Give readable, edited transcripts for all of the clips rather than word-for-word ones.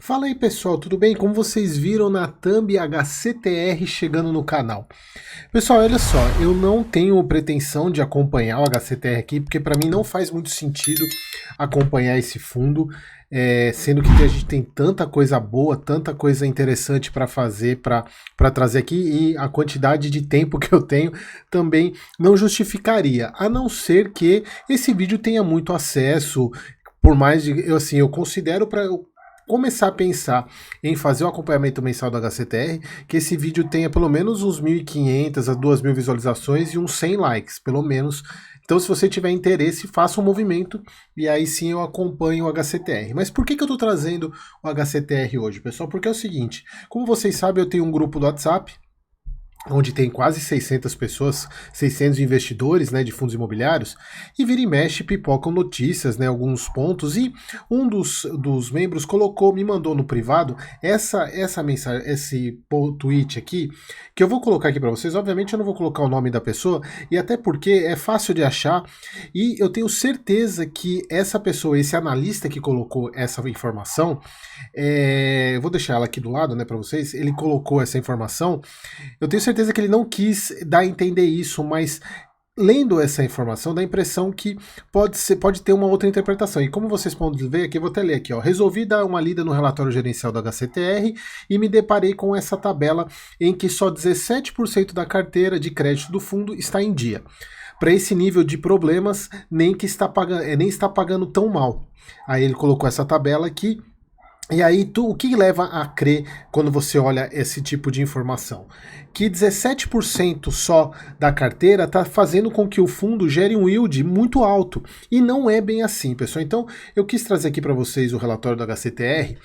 Fala aí pessoal, tudo bem? Como vocês viram na thumb HCTR chegando no canal. Pessoal, olha só, eu não tenho pretensão de acompanhar o HCTR aqui, porque para mim não faz muito sentido acompanhar esse fundo, sendo que a gente tem tanta coisa boa, tanta coisa interessante para fazer, para trazer aqui, e a quantidade de tempo que eu tenho também não justificaria, a não ser que esse vídeo tenha muito acesso. Por mais de, eu considero para começar a pensar em fazer o acompanhamento mensal do HCTR, que esse vídeo tenha pelo menos uns 1.500 a 2.000 visualizações e uns 100 likes, pelo menos. Então, se você tiver interesse, faça um movimento e aí sim eu acompanho o HCTR. Mas por que eu estou trazendo o HCTR hoje, pessoal? Porque é o seguinte, como vocês sabem, eu tenho um grupo do WhatsApp, onde tem quase 600 pessoas, 600 investidores, né, de fundos imobiliários, e vira e mexe pipocam notícias, né, alguns pontos, e um dos membros me mandou no privado essa mensagem, esse tweet aqui, que eu vou colocar aqui para vocês. Obviamente eu não vou colocar o nome da pessoa, e até porque é fácil de achar, e eu tenho certeza que essa pessoa, esse analista que colocou essa informação, eu vou deixar ela aqui do lado, né, para vocês, ele colocou essa informação. Eu tenho certeza que ele não quis dar a entender isso, mas lendo essa informação dá a impressão que pode ter uma outra interpretação. E como vocês podem ver aqui, eu vou até ler aqui, ó. Resolvi dar uma lida no relatório gerencial do HCTR e me deparei com essa tabela em que só 17% da carteira de crédito do fundo está em dia. Para esse nível de problemas, nem está pagando tão mal. Aí ele colocou essa tabela aqui. E aí, o que leva a crer quando você olha esse tipo de informação? Que 17% só da carteira está fazendo com que o fundo gere um yield muito alto. E não é bem assim, pessoal. Então, eu quis trazer aqui para vocês o relatório do HCTR.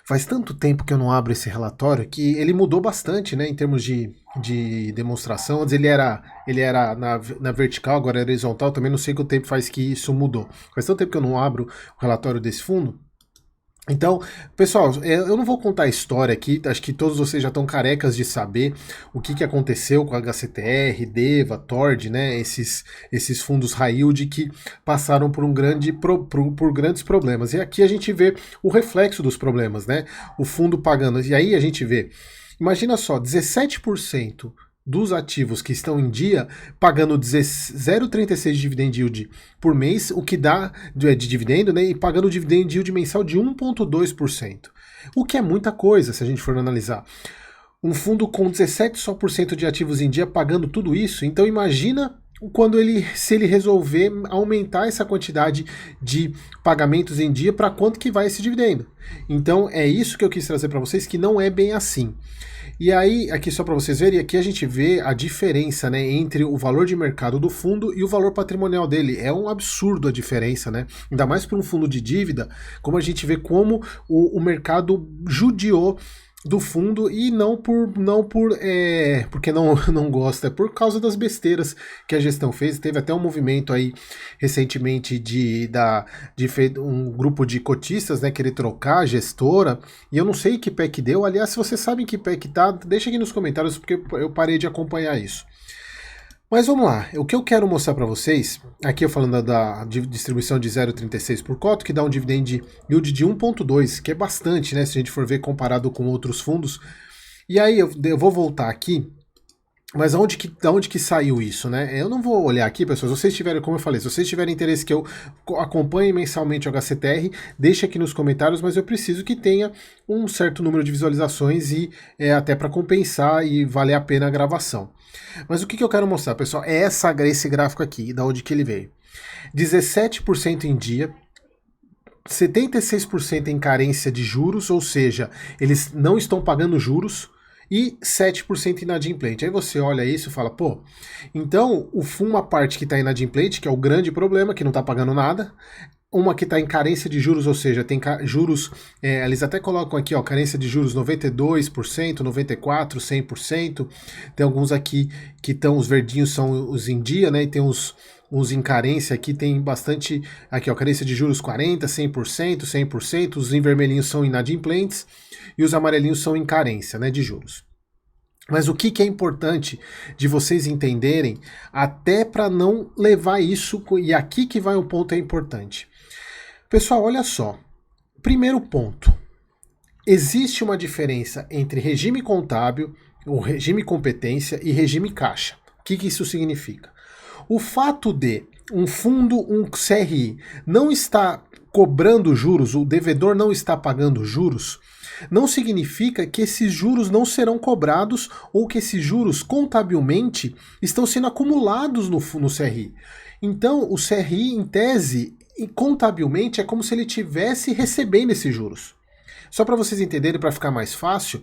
Faz tanto tempo que eu não abro esse relatório que ele mudou bastante, né, em termos de demonstração. Antes ele era na vertical, agora é horizontal. Também não sei quanto tempo faz que isso mudou. Faz tanto tempo que eu não abro o relatório desse fundo. Então, pessoal, eu não vou contar a história aqui, acho que todos vocês já estão carecas de saber o que aconteceu com a HCTR, DEVA, TORD, né, esses fundos high yield que passaram por por grandes problemas. E aqui a gente vê o reflexo dos problemas, né, o fundo pagando, e aí a gente vê, imagina só, 17% dos ativos que estão em dia pagando 0,36 de dividend yield por mês, o que dá de dividendo, né, e pagando dividend yield mensal de 1,2%. O que é muita coisa se a gente for analisar. Um fundo com 17% só de ativos em dia pagando tudo isso, então imagina se ele resolver aumentar essa quantidade de pagamentos em dia, para quanto que vai esse dividendo. Então é isso que eu quis trazer para vocês, que não é bem assim. E aí, aqui só para vocês verem, aqui a gente vê a diferença, né, entre o valor de mercado do fundo e o valor patrimonial dele. É um absurdo a diferença, né? Ainda mais para um fundo de dívida, como a gente vê como o mercado judiou do fundo, e porque não gosta, é por causa das besteiras que a gestão fez. Teve até um movimento aí recentemente de um grupo de cotistas, né, querer trocar a gestora, e eu não sei que pé que deu. Aliás, se vocês sabem que pé que tá, deixa aqui nos comentários, porque eu parei de acompanhar isso. Mas vamos lá, o que eu quero mostrar para vocês, aqui eu falando da distribuição de 0,36 por coto, que dá um dividend yield de 1,2, que é bastante, né, se a gente for ver comparado com outros fundos. E aí eu vou voltar aqui, mas da onde que saiu isso, né? Eu não vou olhar aqui, pessoas, se vocês tiverem, como eu falei, se vocês tiverem interesse que eu acompanhe mensalmente o HCTR, deixa aqui nos comentários, mas eu preciso que tenha um certo número de visualizações e até para compensar e valer a pena a gravação. Mas o que eu quero mostrar, pessoal, é esse gráfico aqui, da onde que ele veio. 17% em dia, 76% em carência de juros, ou seja, eles não estão pagando juros, e 7% inadimplente. Aí você olha isso e fala, pô, então uma parte que está inadimplente, que é o grande problema, que não está pagando nada, uma que está em carência de juros, ou seja, tem juros, eles até colocam aqui, ó, carência de juros 92%, 94%, 100%, tem alguns aqui que estão, os verdinhos são os em dia, né, e tem uns em carência aqui, tem bastante, aqui ó, carência de juros 40%, 100%, 100%, os em vermelhinhos são inadimplentes, e os amarelinhos são em carência, né, de juros. Mas o que é importante de vocês entenderem, até para não levar isso, e aqui que vai um ponto importante. Pessoal, olha só. Primeiro ponto. existe uma diferença entre regime contábil, o regime competência e regime caixa. O que isso significa? O fato de um fundo, um CRI, não está cobrando juros, o devedor não está pagando juros, não significa que esses juros não serão cobrados ou que esses juros contabilmente estão sendo acumulados no CRI. Então, o CRI, em tese, contabilmente, é como se ele estivesse recebendo esses juros. Só para vocês entenderem, para ficar mais fácil,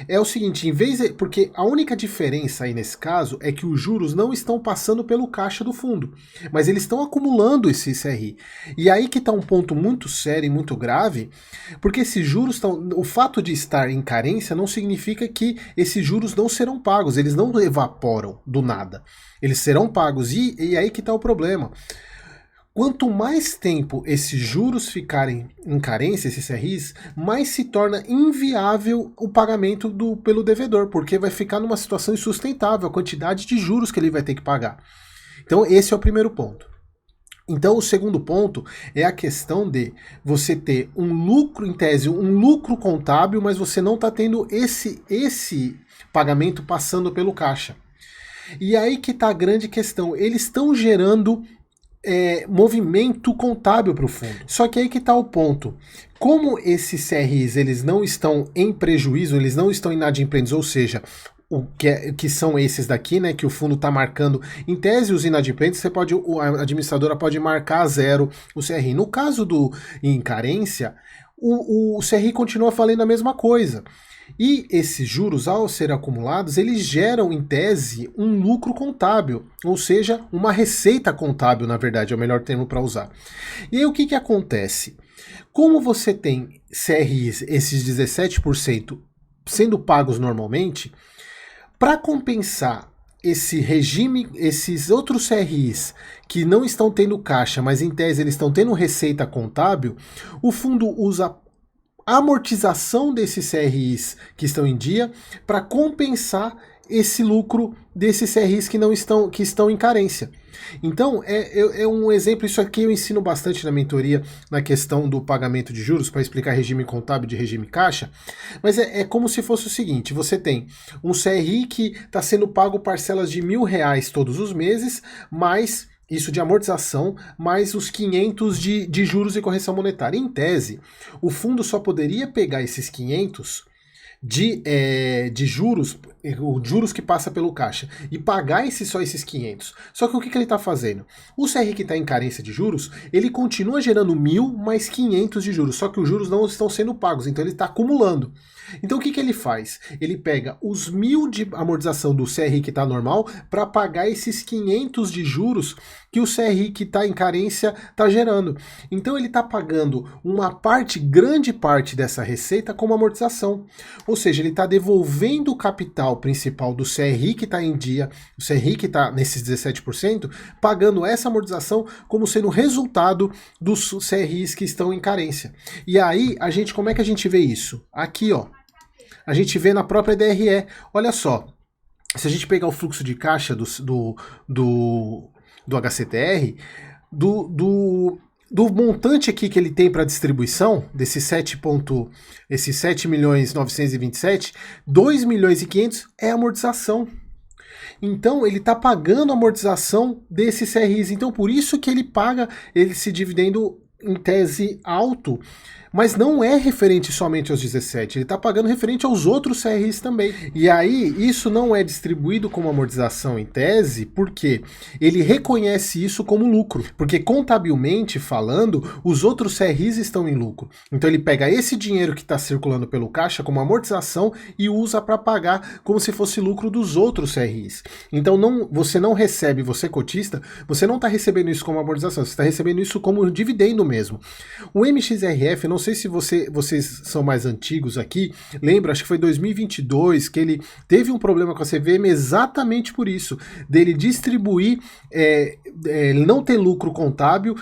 é o seguinte, porque a única diferença aí nesse caso é que os juros não estão passando pelo caixa do fundo, mas eles estão acumulando esse CRI. E aí que está um ponto muito sério e muito grave, porque esses juros estão, o fato de estar em carência não significa que esses juros não serão pagos, eles não evaporam do nada. Eles serão pagos e aí que está o problema. Quanto mais tempo esses juros ficarem em carência, esses CRIs, mais se torna inviável o pagamento pelo devedor, porque vai ficar numa situação insustentável a quantidade de juros que ele vai ter que pagar. Então esse é o primeiro ponto. Então o segundo ponto é a questão de você ter um lucro, em tese, um lucro contábil, mas você não está tendo esse pagamento passando pelo caixa. E aí que está a grande questão, eles estão gerando movimento contábil para o fundo. Só que aí que está o ponto. Como esses CRIs eles não estão em prejuízo, eles não estão inadimplentes, ou seja, que são esses daqui, né, que o fundo está marcando, em tese os inadimplentes, a administradora pode marcar a zero o CRI. No caso do em carência, o CRI continua valendo a mesma coisa. E esses juros, ao serem acumulados, eles geram, em tese, um lucro contábil, ou seja, uma receita contábil, na verdade, é o melhor termo para usar. E aí o que acontece? Como você tem CRIs, esses 17%, sendo pagos normalmente, para compensar esse regime, esses outros CRIs que não estão tendo caixa, mas em tese eles estão tendo receita contábil, o fundo usa a amortização desses CRIs que estão em dia para compensar esse lucro desses CRIs que estão em carência. Então, é um exemplo, isso aqui eu ensino bastante na mentoria, na questão do pagamento de juros, para explicar regime contábil de regime caixa, mas é como se fosse o seguinte, você tem um CRI que está sendo pago parcelas de R$1.000 todos os meses, mais isso de amortização, mais os 500 de juros e correção monetária. Em tese, o fundo só poderia pegar esses 500 de juros, os juros que passa pelo caixa, e pagar só esses 500. Só que o que ele está fazendo? O CRI que está em carência de juros, ele continua gerando 1.000 mais 500 de juros, só que os juros não estão sendo pagos, então ele está acumulando. Então o que ele faz? Ele pega os 1.000 de amortização do CRI que está normal para pagar esses 500 de juros que o CRI que está em carência está gerando. Então ele está pagando uma grande parte dessa receita como amortização. Ou seja, ele está devolvendo o capital principal do CRI que está em dia, o CRI que está nesses 17%, pagando essa amortização como sendo resultado dos CRIs que estão em carência. E aí, como é que a gente vê isso? Aqui, ó. A gente vê na própria DRE. Olha só, se a gente pegar o fluxo de caixa do HCTR, do montante aqui que ele tem para distribuição, desses 7.927, 2.500.000 é amortização. Então ele está pagando a amortização desses CRIs. Então por isso que ele paga esse dividendo em tese alto, mas não é referente somente aos 17, ele está pagando referente aos outros CRIs também. E aí, isso não é distribuído como amortização em tese, porque ele reconhece isso como lucro, porque contabilmente falando, os outros CRIs estão em lucro. Então ele pega esse dinheiro que está circulando pelo caixa como amortização e usa para pagar como se fosse lucro dos outros CRIs. Então você não recebe, você cotista, você não está recebendo isso como amortização, você está recebendo isso como dividendo mesmo. O MXRF, não sei se vocês são mais antigos aqui, lembra, acho que foi 2022 que ele teve um problema com a CVM exatamente por isso, dele distribuir, ele não ter lucro contábil,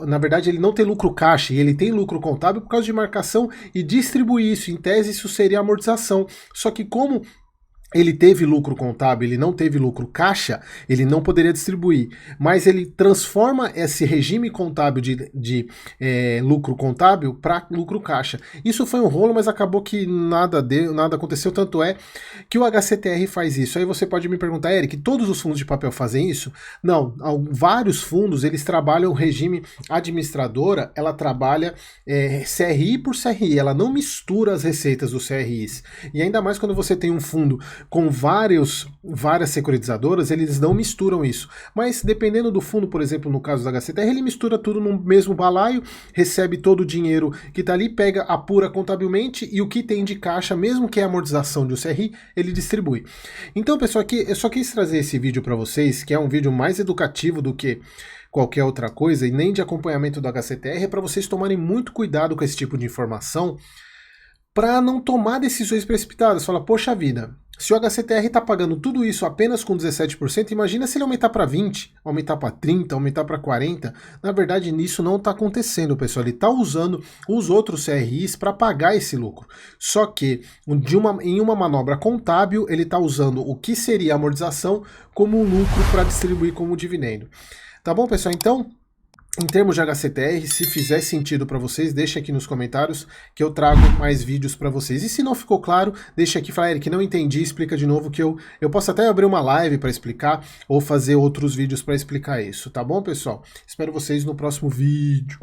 na verdade ele não tem lucro caixa, e ele tem lucro contábil por causa de marcação e distribuir isso, em tese isso seria amortização, só que como ele teve lucro contábil, ele não teve lucro caixa, ele não poderia distribuir. Mas ele transforma esse regime contábil de lucro contábil para lucro caixa. Isso foi um rolo, mas acabou que nada aconteceu, tanto é que o HCTR faz isso. Aí você pode me perguntar, Eric, todos os fundos de papel fazem isso? Não, vários fundos, eles trabalham o regime administradora, ela trabalha CRI por CRI, ela não mistura as receitas dos CRIs. E ainda mais quando você tem um fundo com várias securitizadoras, eles não misturam isso. Mas dependendo do fundo, por exemplo, no caso da HCTR, ele mistura tudo no mesmo balaio, recebe todo o dinheiro que está ali, pega, apura contabilmente e o que tem de caixa, mesmo que é amortização de um CRI, ele distribui. Então, pessoal, aqui eu só quis trazer esse vídeo para vocês, que é um vídeo mais educativo do que qualquer outra coisa e nem de acompanhamento do HCTR, é para vocês tomarem muito cuidado com esse tipo de informação, para não tomar decisões precipitadas. Fala, poxa vida, se o HCTR está pagando tudo isso apenas com 17%, imagina se ele aumentar para 20%, aumentar para 30%, aumentar para 40%. Na verdade, nisso não está acontecendo, pessoal. Ele está usando os outros CRIs para pagar esse lucro. Só que em uma manobra contábil, ele está usando o que seria a amortização como um lucro para distribuir como dividendo. Tá bom, pessoal? Então, em termos de HCTR, se fizer sentido para vocês, deixa aqui nos comentários que eu trago mais vídeos para vocês. E se não ficou claro, deixa aqui, fala, Eric, não entendi, explica de novo, que eu posso até abrir uma live para explicar ou fazer outros vídeos para explicar isso, tá bom, pessoal? Espero vocês no próximo vídeo.